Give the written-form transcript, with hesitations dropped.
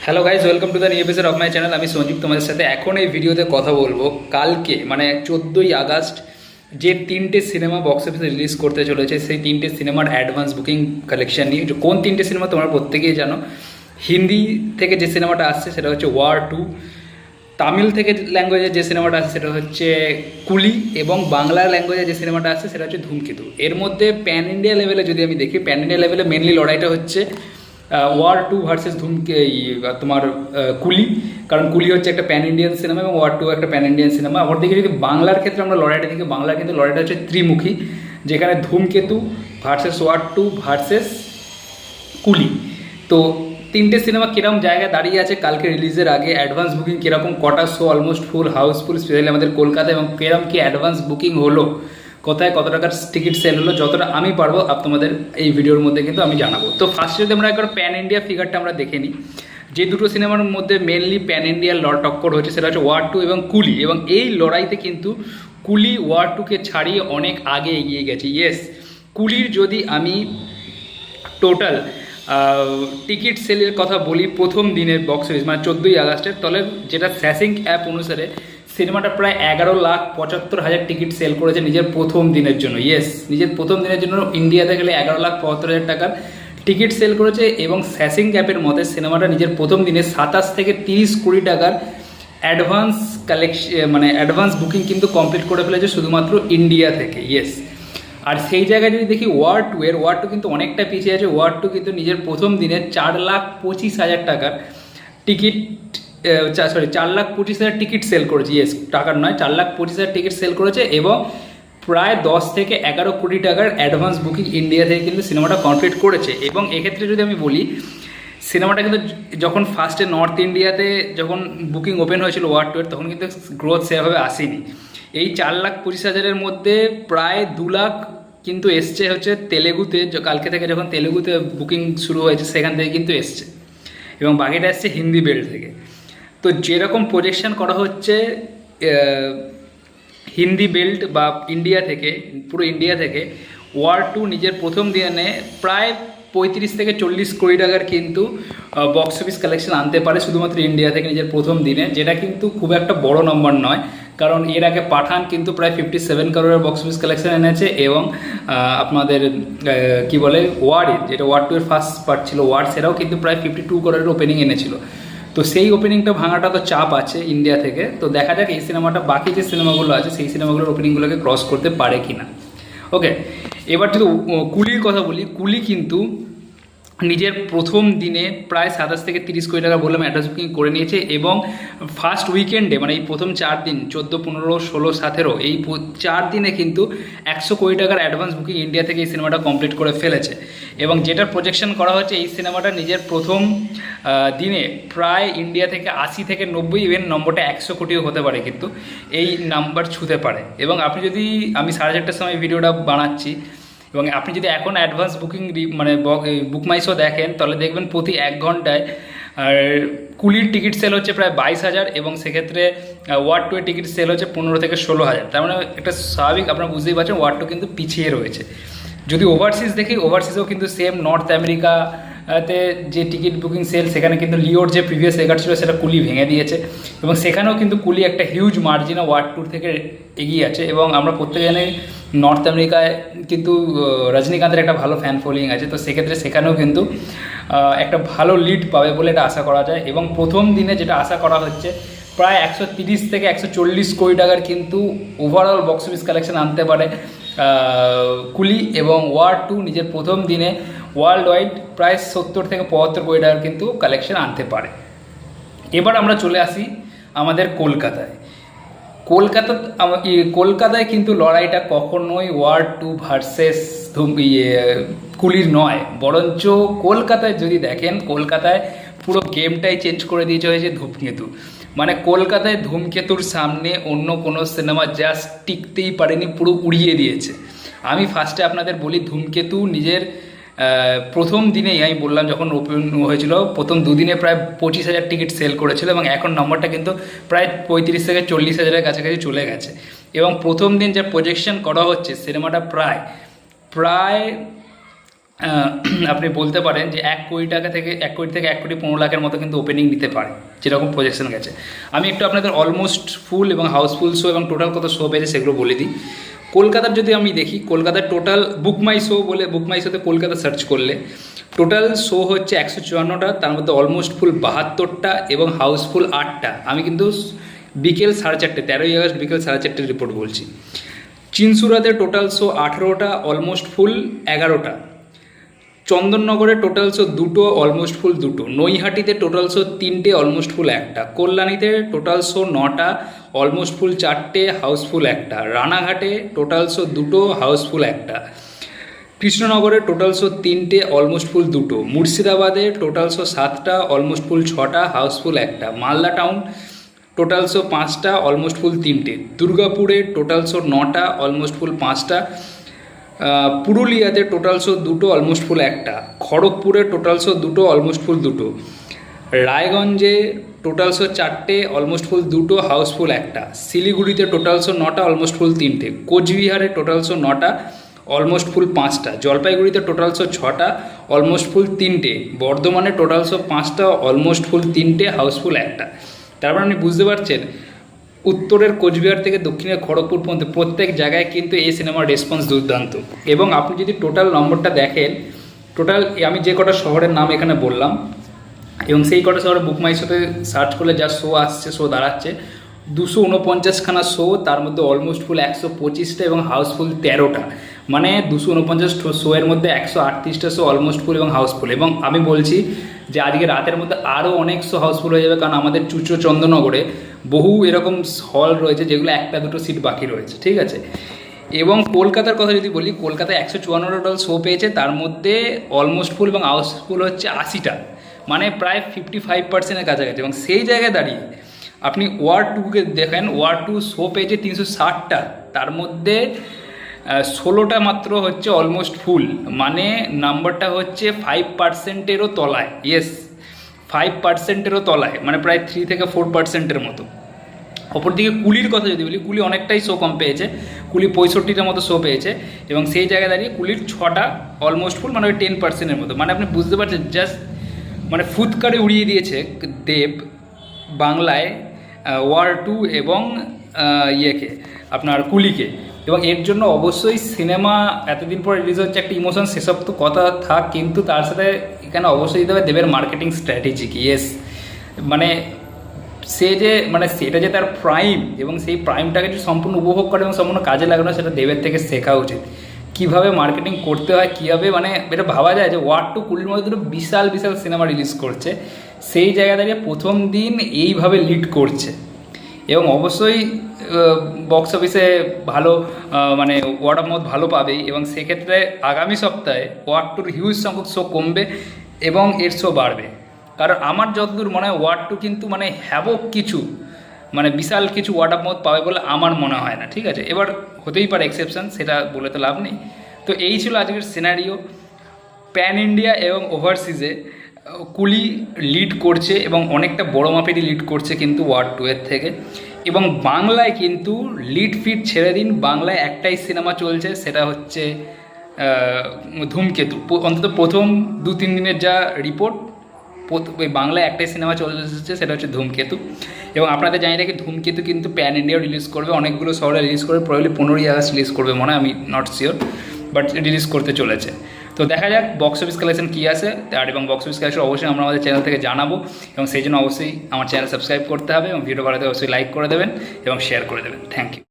Hello guys, welcome to the new episode of my channel. আমি সঞ্জীব তোমাদের সাথে এখন এই ভিডিওতে কথা বলবো কালকে মানে 14ই আগস্ট যে তিনটে সিনেমা বক্স অফিসে রিলিজ করতে চলেছে সেই তিনটে সিনেমার অ্যাডভান্স বুকিং কালেকশন নিয়ে। কোন তিনটে সিনেমা তোমরা প্রত্যেকেই জানো। হিন্দি থেকে যে সিনেমাটা আসছে সেটা হচ্ছে ওয়ার 2, তামিল থেকে ল্যাঙ্গুয়েজে যে সিনেমাটা আসছে সেটা হচ্ছে কুলি, এবং বাংলা ল্যাঙ্গুয়েজে যে সিনেমাটা আসছে সেটা হচ্ছে ধূমকেতু। এর মধ্যে প্যান ইন্ডিয়া লেভেলে যদি আমি দেখি, প্যান ইন্ডিয়া লেভেলে মেনলি লড়াইটা হচ্ছে ওয়ার 2 ভার্সেস তোমার কুলি, কারণ কুলি হচ্ছে একটা প্যান ইন্ডিয়ান সিনেমা এবং ওয়ার 2 একটা প্যান ইন্ডিয়ান সিনেমা। অপরদিকে যদি বাংলার ক্ষেত্রে আমরা লড়াইটা দেখি, বাংলার কিন্তু লড়াইটা হচ্ছে ত্রিমুখী, যেখানে ধূমকেতু ভার্সেস ওয়ার 2 ভার্সেস কুলি। তো তিনটে সিনেমা কিরকম জায়গায় দাঁড়িয়ে আছে কালকে রিলিজের আগে, অ্যাডভান্স বুকিং কীরকম, কটা show almost full house full specially আমাদের কলকাতা, এবং কিরকম কি অ্যাডভান্স বুকিং হলো, কোথায় কত টাকার টিকিট সেল হলো, যতটা আমি পারবো তোমাদের এই ভিডিওর মধ্যে কিন্তু আমি জানাবো। তো ফার্স্টে যদি আমরা একবার প্যান ইন্ডিয়া ফিগারটা আমরা দেখে নিই, যে দুটো সিনেমার মধ্যে মেনলি প্যান ইন্ডিয়ার টক্কর হচ্ছে সেটা হচ্ছে ওয়ার 2 এবং কুলি, এবং এই লড়াইতে কিন্তু কুলি ওয়ার 2কে ছাড়িয়ে অনেক আগে এগিয়ে গেছে। ইয়েস, কুলির যদি আমি টোটাল টিকিট সেলের কথা বলি প্রথম দিনের বক্স অফিস মানে 14ই আগস্টের, তাহলে যেটা স্যাসিং অ্যাপ অনুসারে সিনেমাটা প্রায় 11,75,000 টিকিট সেল করেছে নিজের প্রথম দিনের জন্য। ইয়েস, নিজের প্রথম দিনের জন্য ইন্ডিয়াতে গেলে 11,75,000 টাকার টিকিট সেল করেছে, এবং স্যাসিং অ্যাপের মতে সিনেমাটা নিজের প্রথম দিনে 27 থেকে 30 কোটি টাকার অ্যাডভান্স কালেকশন মানে অ্যাডভান্স বুকিং কিন্তু কমপ্লিট করে ফেলেছে শুধুমাত্র ইন্ডিয়া থেকে। ইয়েস, আর সেই জায়গায় যদি দেখি ওয়ার 2 এর, ওয়ার 2 কিন্তু অনেকটা পিছিয়ে আছে। ওয়ার 2 কিন্তু নিজের প্রথম দিনে 4,25,000 টাকার টিকিট 4,25,000 টিকিট সেল করেছে। ইয়েস, টাকার নয়, 4,25,000 টিকিট সেল করেছে, এবং প্রায় 10 থেকে 11 কোটি টাকার অ্যাডভান্স বুকিং ইন্ডিয়া থেকে কিন্তু সিনেমাটা কমপ্লিট করেছে। এবং এক্ষেত্রে যদি আমি বলি, সিনেমাটা কিন্তু যখন ফার্স্টে নর্থ ইন্ডিয়াতে যখন বুকিং ওপেন হয়েছিল ওয়ার 2 এর, তখন কিন্তু গ্রোথ সেভাবে আসেনি। এই 4,25,000-এর মধ্যে প্রায় 2 লাখ কিন্তু এসছে হচ্ছে তেলেগুতে, কালকে থেকে যখন তেলেগুতে বুকিং শুরু হয়েছে সেখান থেকে কিন্তু এসছে, এবং বাকিটা এসছে হিন্দি বেল্ট থেকে। তো যেরকম প্রজেকশন করা হচ্ছে হিন্দি বেল্ট বা ইন্ডিয়া থেকে, পুরো ইন্ডিয়া থেকে ওয়ার 2 নিজের প্রথম দিনে প্রায় 35 থেকে 40 কোটি টাকার কিন্তু বক্স অফিস কালেকশন আনতে পারে শুধুমাত্র ইন্ডিয়া থেকে নিজের প্রথম দিনে, যেটা কিন্তু খুব একটা বড় নম্বর নয়, কারণ এর আগে পাঠান কিন্তু প্রায় 57 করোড়ের বক্স অফিস কালেকশন এনেছে, এবং আপনাদের কি বলে ওয়ারের, যেটা ওয়ার 2 এর ফার্স্ট পার্ট ছিল ওয়ার, সেটাও কিন্তু প্রায় 52 করোড়ের ওপেনিং এনেছিল। তো সেই ওপেনিংটা ভাঙাটা তো চাপ আছে ইন্ডিয়া থেকে। তো দেখা যাক এই সিনেমাটা বাকি যে সিনেমাগুলো আছে সেই সিনেমাগুলোর ওপেনিংগুলোকে ক্রস করতে পারে কি না। ওকে, এবার যদি কুলির কথা বলি, কুলি কিন্তু নিজের প্রথম দিনে প্রায় 27 থেকে 30 কোটি টাকা বললাম অ্যাডভান্স বুকিং করে নিয়েছে, এবং ফার্স্ট উইকেন্ডে মানে এই প্রথম 4 দিন 14, 15, 16, 17 এই 4 দিনে কিন্তু 100 কোটি টাকার অ্যাডভান্স বুকিং ইন্ডিয়া থেকে এই সিনেমাটা কমপ্লিট করে ফেলেছে। এবং যেটার প্রজেকশন করা হচ্ছে এই সিনেমাটা নিজের প্রথম দিনে প্রায় ইন্ডিয়া থেকে 80 থেকে 90, ইভেন নম্বরটা 100 কোটিও হতে পারে, কিন্তু এই নাম্বার ছুঁতে পারে। এবং আপনি যদি, আমি 4:30টার সময় ভিডিওটা বানাচ্ছি, এবং আপনি যদি এখন অ্যাডভান্স বুকিং মানে বুক মাই শো দেখেন, তাহলে দেখবেন প্রতি 1 ঘন্টায় আর কুলির টিকিট সেল হচ্ছে প্রায় 22,000, এবং সেক্ষেত্রে ওয়ার 2 এর টিকিট সেল হচ্ছে 15 থেকে 16,000। তার মানে একটা স্বাভাবিক, আপনারা বুঝতেই পারছেন ওয়ার 2 কিন্তু পিছিয়ে রয়েছে। যদি ওভারসিজ দেখি, ওভারসিজেও কিন্তু সেম, নর্থ আমেরিকাতে যে টিকিট বুকিং সেল, সেখানে কিন্তু লিওর যে প্রিভিয়াস রেকর্ড ছিল সেটা কুলি ভেঙে দিয়েছে, এবং সেখানেও কিন্তু কুলি একটা হিউজ মার্জিনে ওয়ার 2 থেকে এগিয়ে আছে। এবং আমরা প্রত্যেকে জানি নর্থ আমেরিকায় কিন্তু রজনীকান্তের একটা ভালো ফ্যান ফলোয়িং আছে, তো সেক্ষেত্রে সেখানেও কিন্তু একটা ভালো লিড পাবে বলে এটা আশা করা যায়। এবং প্রথম দিনে যেটা আশা করা হচ্ছে প্রায় 130 থেকে 140 কোটি টাকার কিন্তু ওভারঅল বক্স অফিস কালেকশন আনতে পারে কুলি, এবং ওয়ার 2 নিজের প্রথম দিনে ওয়ার্ল্ড ওয়াইড প্রায় 70 থেকে 75 কোটি টাকার কিন্তু কালেকশন আনতে পারে। এবার আমরা চলে আসি আমাদের কলকাতায়। কলকাতায় কিন্তু লড়াইটা কখনোই ওয়ার 2 ভার্সেস কুলির নয়, বরঞ্চ কলকাতায় যদি দেখেন, কলকাতায় পুরো গেমটাই চেঞ্জ করে দিয়েছে হয়েছে ধূমকেতু। মানে কলকাতায় ধূমকেতুর সামনে অন্য কোনো সিনেমা জাস্ট টিকতেই পারেনি, পুরো উড়িয়ে দিয়েছে। আমি ফার্স্টে আপনাদের বলি, ধূমকেতু নিজের প্রথম দিনেই, আমি বললাম যখন ওপেন হয়েছিল প্রথম 2 দিনে প্রায় 25,000 টিকিট সেল করেছিল, এবং এখন নম্বরটা কিন্তু প্রায় 35 থেকে 40,000-এর কাছাকাছি চলে গেছে। এবং প্রথম দিন যে প্রজেকশন করা হচ্ছে সিনেমাটা প্রায় আহ, আপনি বলতে পারেন যে 1 কোটি টাকা থেকে 1 কোটি থেকে 1,15,00,000-এর মতো কিন্তু ওপেনিং নিতে পারে, যেরকম প্রজেকশন গেছে। আমি একটু আপনাদের অলমোস্ট ফুল এবং হাউসফুল শো এবং টোটাল কত শো পেয়েছে সেগুলো বলে দিই। কলকাতার যদি আমি দেখি, কলকাতার টোটাল বুক মাই শো বলে, বুক মাই শোতে কলকাতা সার্চ করলে টোটাল শো হচ্ছে 154টা, তার মধ্যে অলমোস্ট ফুল 72টা এবং হাউসফুল 8টা। আমি কিন্তু বিকেল 4:30, 13ই আগস্ট বিকেল 4:30 রিপোর্ট বলছি। চিনসুরাতে টোটাল শো 18টা, অলমোস্ট ফুল 11টা। চন্দননগরে টোটাল শো 2টো, অলমোস্ট ফুল 2টো। নৈহাটিতে টোটাল শো 3টে, অলমোস্ট ফুল 1টা। কল্যাণীতে টোটাল শো 9টা, অলমোস্ট ফুল 4টে, হাউসফুল 1টা। রানাঘাটে টোটাল শো 2টো, হাউসফুল 1টা। কৃষ্ণনগরে টোটাল শো 3টে, অলমোস্ট ফুল 2টো। মুর্শিদাবাদে টোটাল শো 7টা, অলমোস্ট ফুল 6টা, হাউসফুল 1টা। মালদা টাউন টোটাল শো 5টা, অলমোস্ট ফুল 3টে। দুর্গাপুরে টোটাল শো 9টা, অলমোস্ট ফুল 5টা। পুরুলিয়াতে টোটাল শো 2টো, অলমোস্ট ফুল 1টা। খড়গপুরে টোটাল শো 2টো, অলমোস্ট ফুল 2টো। রায়গঞ্জে টোটাল শো 4টে, অলমোস্ট ফুল 2টো, হাউসফুল 1টা। শিলিগুড়িতে টোটাল শো 9টা, অলমোস্ট ফুল 3টে। কোচবিহারে টোটাল শো 9টা, অলমোস্ট ফুল 5টা। জলপাইগুড়িতে টোটাল শো 6টা, অলমোস্ট ফুল 3টে। বর্ধমানে টোটাল শো 5টা, অলমোস্ট ফুল 3টে, হাউসফুল 1টা। তারপর আপনি বুঝতে পারছেন উত্তরের কোচবিহার থেকে দক্ষিণের খড়গপুর পর্যন্ত প্রত্যেক জায়গায় কিন্তু এই সিনেমার রেসপন্স দুর্দান্ত। এবং আপনি যদি টোটাল নম্বরটা দেখেন, টোটাল আমি যে কটা শহরের নাম এখানে বললাম এবং সেই কটা শহরে বুক মাই শোতে সার্চ করলে যা শো আসছে, শো দাঁড়াচ্ছে 249খানা শো, তার মধ্যে অলমোস্ট ফুল 125টা এবং হাউসফুল 13টা। মানে 249 শোয়ের মধ্যে 138টা শো অলমোস্ট ফুল এবং হাউসফুল। এবং আমি বলছি যে আজকে রাতের মধ্যে আরও অনেক শো হাউসফুল হয়ে যাবে, কারণ আমাদের চুচড়ো চন্দননগরে বহু এরকম হল রয়েছে যেগুলো 1টা 2টো সিট বাকি রয়েছে, ঠিক আছে। এবং কলকাতার কথা যদি বলি, কলকাতায় 154টা টোটাল শো পেয়েছে, তার মধ্যে অলমোস্ট ফুল এবং হাউসফুল হচ্ছে 80টা, মানে প্রায় 55%-এর কাছাকাছি। এবং সেই জায়গায় দাঁড়িয়ে আপনি ওয়ার্ড 2কে দেখেন, ওয়ার্ড 2 শো পেয়েছে 360টা, তার মধ্যে 16টা মাত্র হচ্ছে অলমোস্ট ফুল, মানে নাম্বারটা হচ্ছে 5%-এরও তলায়। ইয়েস, 5%-এরও তলায়, মানে প্রায় 3 থেকে 4%-এর মতো। অপরদিকে কুলির কথা যদি বলি, কুলি অনেকটাই শো কম পেয়েছে, কুলি 65টার মতো শো পেয়েছে এবং সেই জায়গায় দাঁড়িয়ে কুলির 6টা অলমোস্ট ফুল, মানে ওই 10%-এর মতো। মানে আপনি বুঝতে পারছেন জাস্ট মানে ফুৎকারে উড়িয়ে দিয়েছে দেব বাংলায় ওয়ার 2 এবং ইয়েকে আপনার কুলিকে। এবং এর জন্য অবশ্যই সিনেমা এতদিন পর রিলিজ হচ্ছে, একটা ইমোশন সেসব তো কথা থাক, কিন্তু তার সাথে এখানে অবশ্যই দিতে হবে দেবের মার্কেটিং স্ট্র্যাটেজি কি। ইয়েস, মানে সে যে মানে সেটা যে তার প্রাইম এবং সেই প্রাইমটাকে যে সম্পূর্ণ উপভোগ করে এবং সম্পূর্ণ কাজে লাগানো, সেটা দেবের থেকে শেখা উচিত। কীভাবে মার্কেটিং করতে হয়, কীভাবে মানে এটা ভাবা যায় যে ওয়ার 2 কুলির মধ্যে দুটো বিশাল বিশাল সিনেমা রিলিজ করছে, সেই জায়গা দাঁড়িয়ে প্রথম দিন এইভাবে লিড করছে। এবং অবশ্যই বক্স অফিসে ভালো মানে ওয়ার্ড অফ মাউথ ভালো পাবেই। এবং সেক্ষেত্রে আগামী সপ্তাহে ওয়ার 2-র হিউজ সংখ্যক শো কমবে এবং এর শো বাড়বে। কারণ আমার যতদূর মনে হয় ওয়ার 2 কিন্তু মানে হ্যাবক কিছু, মানে বিশাল কিছু ওয়ার্ড অফ মাউথ পাবে বলে আমার মনে হয় না, ঠিক আছে। এবার হতেই পারে এক্সেপশন, সেটা বলে তো লাভ নেই। তো এই ছিল আজকের সিনারিও। প্যান ইন্ডিয়া এবং ওভারসিজে কুলি লিড করছে এবং অনেকটা বড় মাপেরই লিড করছে কিন্তু ওয়ার 2-এর থেকে। এবং বাংলায় কিন্তু লিড ফিট ছেড়ে দিন, বাংলায় একটাই সিনেমা চলছে, সেটা হচ্ছে ধূমকেতু। অন্তত প্রথম 2-3 দিনের যা রিপোর্ট, ওই বাংলায় একটাই সিনেমা চলছে, সেটা হচ্ছে ধূমকেতু। এবং আপনাদের জানি রাখি ধূমকেতু কিন্তু প্যান ইন্ডিয়াও রিলিজ করবে, অনেকগুলো শহরে রিলিজ করবে, প্রবলি 15ই আগস্ট রিলিজ করবে মনে হয়, আমি নট শিওর, বাট রিলিজ করতে চলেছে। তো দেখা যাক বক্স অফিস কালেকশন কী আসে। আর এবং বক্স অফিস কালেকশন অবশ্যই আমরা আমাদের চ্যানেল থেকে জানাবো, এবং সেই জন্য অবশ্যই আমার চ্যানেল সাবস্ক্রাইব করতে হবে এবং ভিডিও ভালো অবশ্যই লাইক করে দেবেন এবং শেয়ার করে দেবেন। Thank you.